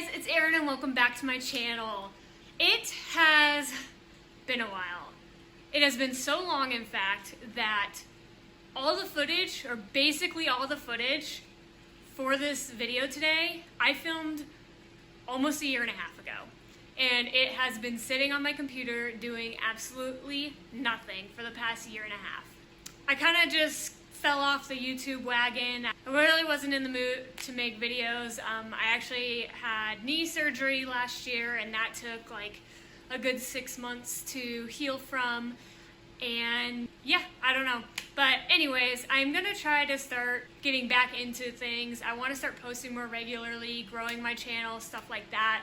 guys, it's Erin and welcome back to my channel. It has been a while. It has been so long, in fact, that all the footage, or basically all the footage for this video today, I filmed almost a year and a half ago. And it has been sitting on my computer doing absolutely nothing for the past year and a half. I kind of just fell off the YouTube wagon. I really wasn't in the mood to make videos. I actually had knee surgery last year and that took like a good 6 months to heal from. And yeah, I don't know. But anyways, I'm gonna try to start getting back into things. I want to start posting more regularly, growing my channel, stuff like that.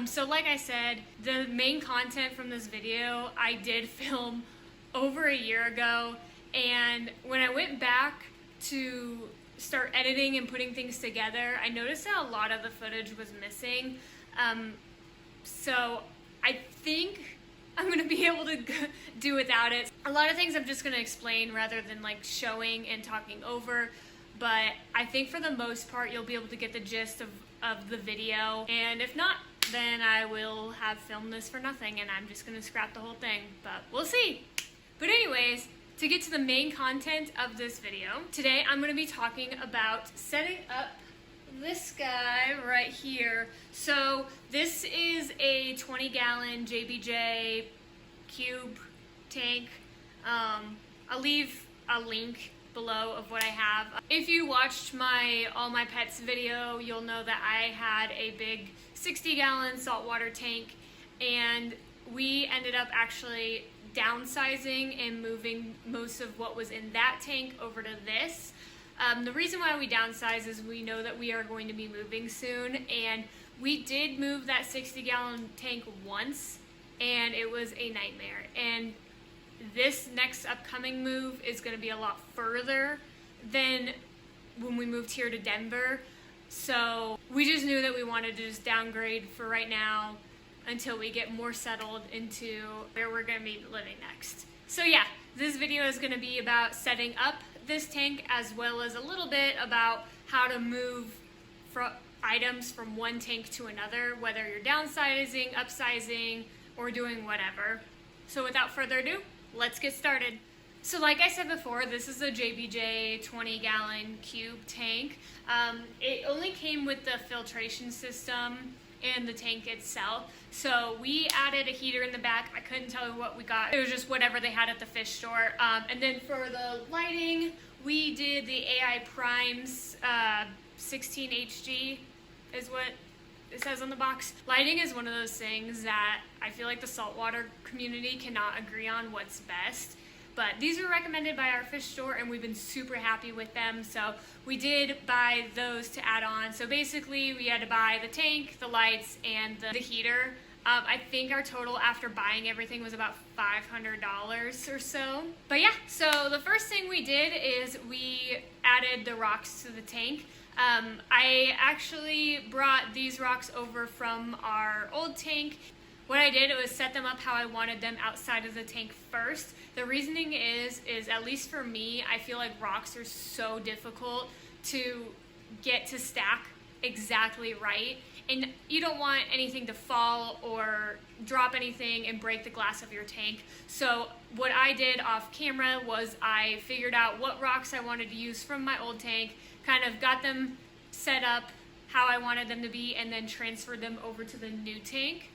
So like I said, the main content from this video I did film over a year ago. And when I went back to start editing and putting things together, I noticed that a lot of the footage was missing. So I think I'm going to be able to do without it. A lot of things I'm just going to explain rather than like showing and talking over. But I think for the most part, you'll be able to get the gist of the video. And if not, then I will have filmed this for nothing and I'm just going to scrap the whole thing. But we'll see. But anyways, to get to the main content of this video, today I'm going to be talking about setting up this guy right here. So this is a 20-gallon JBJ cube tank. I'll leave a link below of what I have. If you watched my All My Pets video, you'll know that I had a big 60-gallon saltwater tank, and we ended up actually downsizing and moving most of what was in that tank over to this. The reason why we downsized is we know that we are going to be moving soon, and we did move that 60-gallon tank once and it was a nightmare. And this next upcoming move is going to be a lot further than when we moved here to Denver. So we just knew that we wanted to just downgrade for right now until we get more settled into where we're going to be living next. So yeah, this video is going to be about setting up this tank as well as a little bit about how to move items from one tank to another, whether you're downsizing, upsizing, or doing whatever. So without further ado, let's get started. So like I said before, this is a JBJ 20-gallon cube tank. It only came with the filtration system and the tank itself. So we added a heater in the back. I couldn't tell you what we got. It was just whatever they had at the fish store. And then for the lighting, we did the AI Primes 16 HG is what it says on the box. Lighting is one of those things that I feel like the saltwater community cannot agree on what's best. But these were recommended by our fish store and we've been super happy with them. So we did buy those to add on. So basically we had to buy the tank, the lights, and the heater. I think our total after buying everything was about $500 or so. But yeah, so the first thing we did is we added the rocks to the tank. I actually brought these rocks over from our old tank. What I did was set them up how I wanted them outside of the tank first. The reasoning is at least for me, I feel like rocks are so difficult to get to stack exactly right. And you don't want anything to fall or drop anything and break the glass of your tank. So what I did off camera was I figured out what rocks I wanted to use from my old tank, kind of got them set up how I wanted them to be, and then transferred them over to the new tank.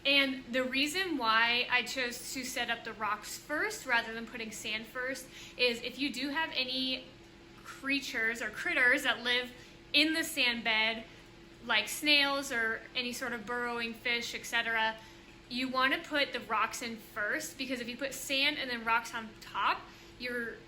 And the reason why I chose to set up the rocks first rather than putting sand first is if you do have any creatures or critters that live in the sand bed, like snails or any sort of burrowing fish, etc., you want to put the rocks in first, because if you put sand and then rocks on top,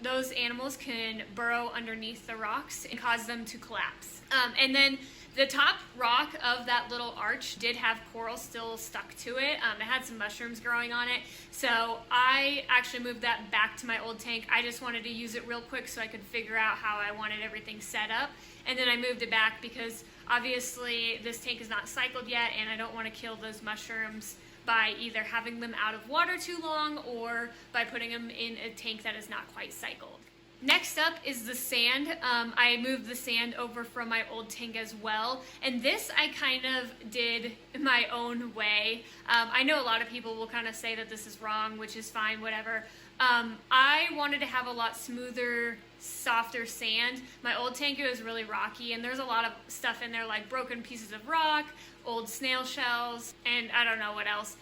those animals can burrow underneath the rocks and cause them to collapse. And then the top rock of that little arch did have coral still stuck to it. It had some mushrooms growing on it. So I actually moved that back to my old tank. I just wanted to use it real quick so I could figure out how I wanted everything set up. And then I moved it back because obviously this tank is not cycled yet and I don't want to kill those mushrooms by either having them out of water too long or by putting them in a tank that is not quite cycled. Next up is the sand. I moved the sand over from my old tank as well, and this I kind of did my own way. I know a lot of people will kind of say that this is wrong, which is fine, whatever. I wanted to have a lot smoother, softer sand. My old tank, it was really rocky, and there's a lot of stuff in there like broken pieces of rock, old snail shells, and I don't know what else.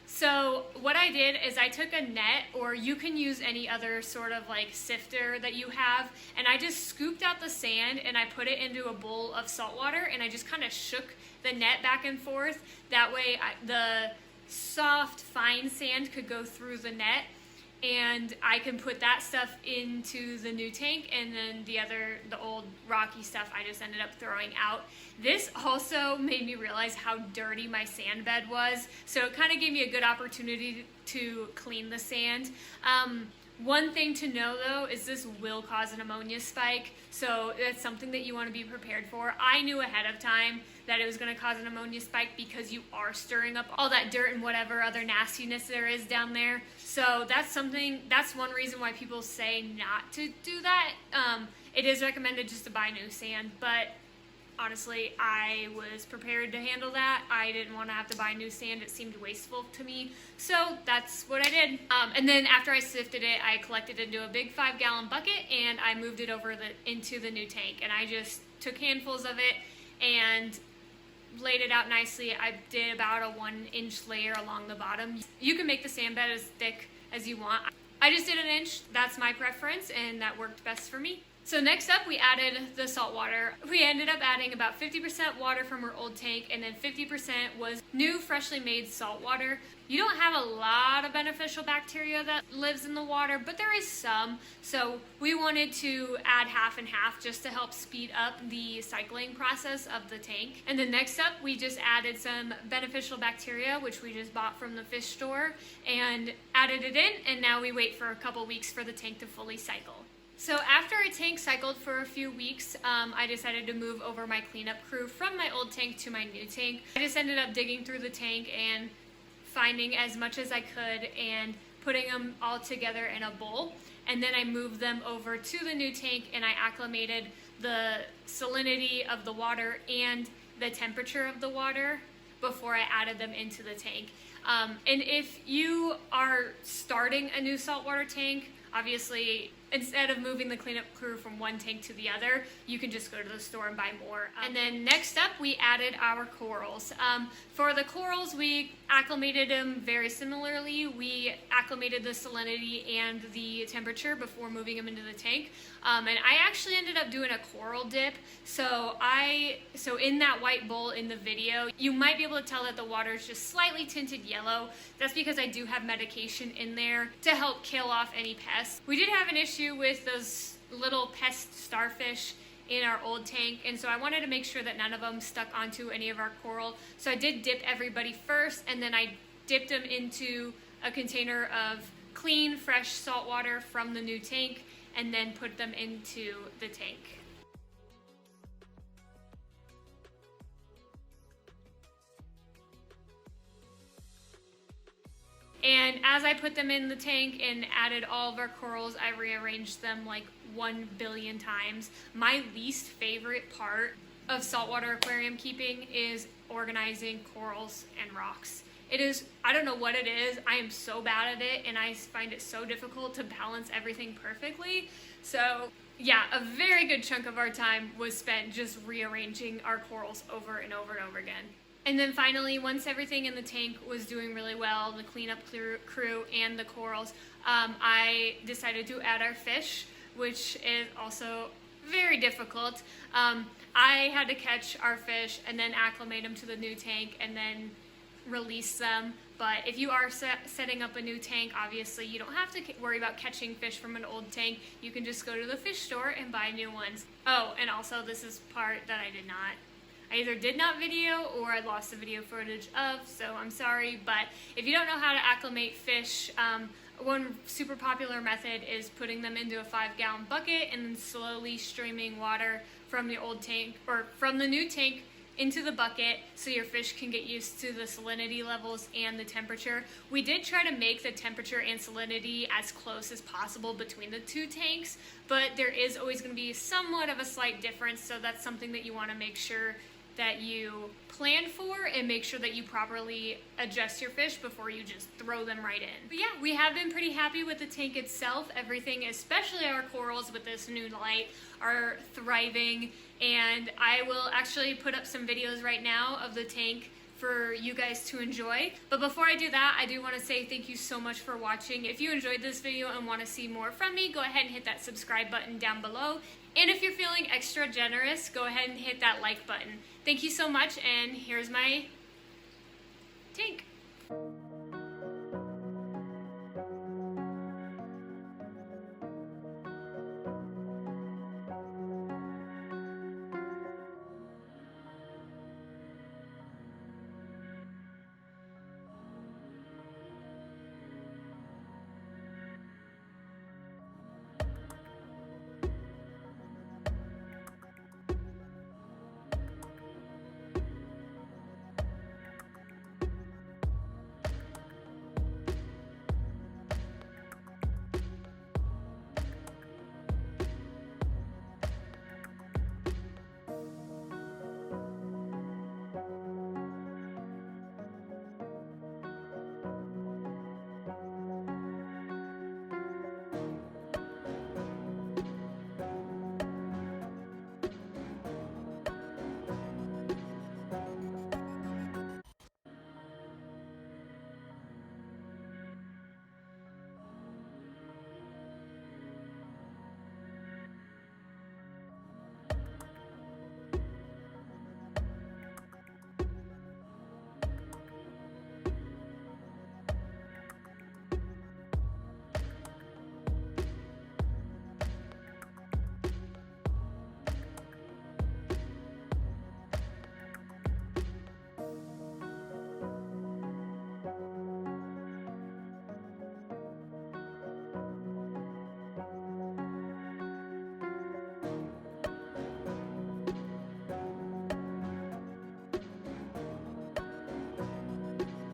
So what I did is I took a net, or you can use any other sort of like sifter that you have, and I just scooped out the sand and I put it into a bowl of salt water, and I just kind of shook the net back and forth. That way the soft, fine sand could go through the net, and I can put that stuff into the new tank, and then the old rocky stuff I just ended up throwing out. This also made me realize how dirty my sand bed was, so it kind of gave me a good opportunity to clean the sand. One thing to know though is this will cause an ammonia spike, so that's something that you want to be prepared for. I knew ahead of time that it was going to cause an ammonia spike because you are stirring up all that dirt and whatever other nastiness there is down there. So that's one reason why people say not to do that. It is recommended just to buy new sand, but honestly, I was prepared to handle that. I didn't want to have to buy new sand. It seemed wasteful to me. So that's what I did. And then after I sifted it, I collected it into a big 5-gallon bucket, and I moved it over into the new tank. And I just took handfuls of it and laid it out nicely. I did about a 1-inch layer along the bottom. You can make the sand bed as thick as you want. I just did 1 inch. That's my preference, and that worked best for me. So next up, we added the salt water. We ended up adding about 50% water from our old tank, and then 50% was new, freshly made salt water. You don't have a lot of beneficial bacteria that lives in the water, but there is some. So we wanted to add half and half just to help speed up the cycling process of the tank. And then next up, we just added some beneficial bacteria, which we just bought from the fish store, and added it in, and now we wait for a couple weeks for the tank to fully cycle. So after a tank cycled for a few weeks, I decided to move over my cleanup crew from my old tank to my new tank. I just ended up digging through the tank and finding as much as I could and putting them all together in a bowl. And then I moved them over to the new tank, and I acclimated the salinity of the water and the temperature of the water before I added them into the tank. And if you are starting a new saltwater tank, obviously, instead of moving the cleanup crew from one tank to the other, you can just go to the store and buy more. And then next up, we added our corals. For the corals, we acclimated them very similarly. We acclimated the salinity and the temperature before moving them into the tank. And I actually ended up doing a coral dip. So in that white bowl in the video, you might be able to tell that the water is just slightly tinted yellow. That's because I do have medication in there to help kill off any pests. We did have an issue with those little pest starfish in our old tank, and so I wanted to make sure that none of them stuck onto any of our coral. So I did dip everybody first, and then I dipped them into a container of clean, fresh salt water from the new tank, and then put them into the tank. And as I put them in the tank and added all of our corals, I rearranged them like 1 billion times. My least favorite part of saltwater aquarium keeping is organizing corals and rocks. It is, I don't know what it is, I am so bad at it, and I find it so difficult to balance everything perfectly. So yeah, a very good chunk of our time was spent just rearranging our corals over and over and over again. And then finally, once everything in the tank was doing really well, the cleanup crew and the corals, I decided to add our fish, which is also very difficult. I had to catch our fish and then acclimate them to the new tank and then release them. But if you are setting up a new tank, obviously you don't have to worry about catching fish from an old tank. You can just go to the fish store and buy new ones. Oh, and also this is part that I either did not video or I lost the video footage of, so I'm sorry. But if you don't know how to acclimate fish, one super popular method is putting them into a 5-gallon bucket and then slowly streaming water from the old tank or from the new tank into the bucket so your fish can get used to the salinity levels and the temperature. We did try to make the temperature and salinity as close as possible between the two tanks, but there is always going to be somewhat of a slight difference, so that's something that you want to make sure that you plan for and make sure that you properly adjust your fish before you just throw them right in. But yeah, we have been pretty happy with the tank itself. Everything, especially our corals with this new light, are thriving, and I will actually put up some videos right now of the tank for you guys to enjoy. But before I do that, I do want to say thank you so much for watching. If you enjoyed this video and want to see more from me, go ahead and hit that subscribe button down below. And if you're feeling extra generous, go ahead and hit that like button. Thank you so much, and here's my tank.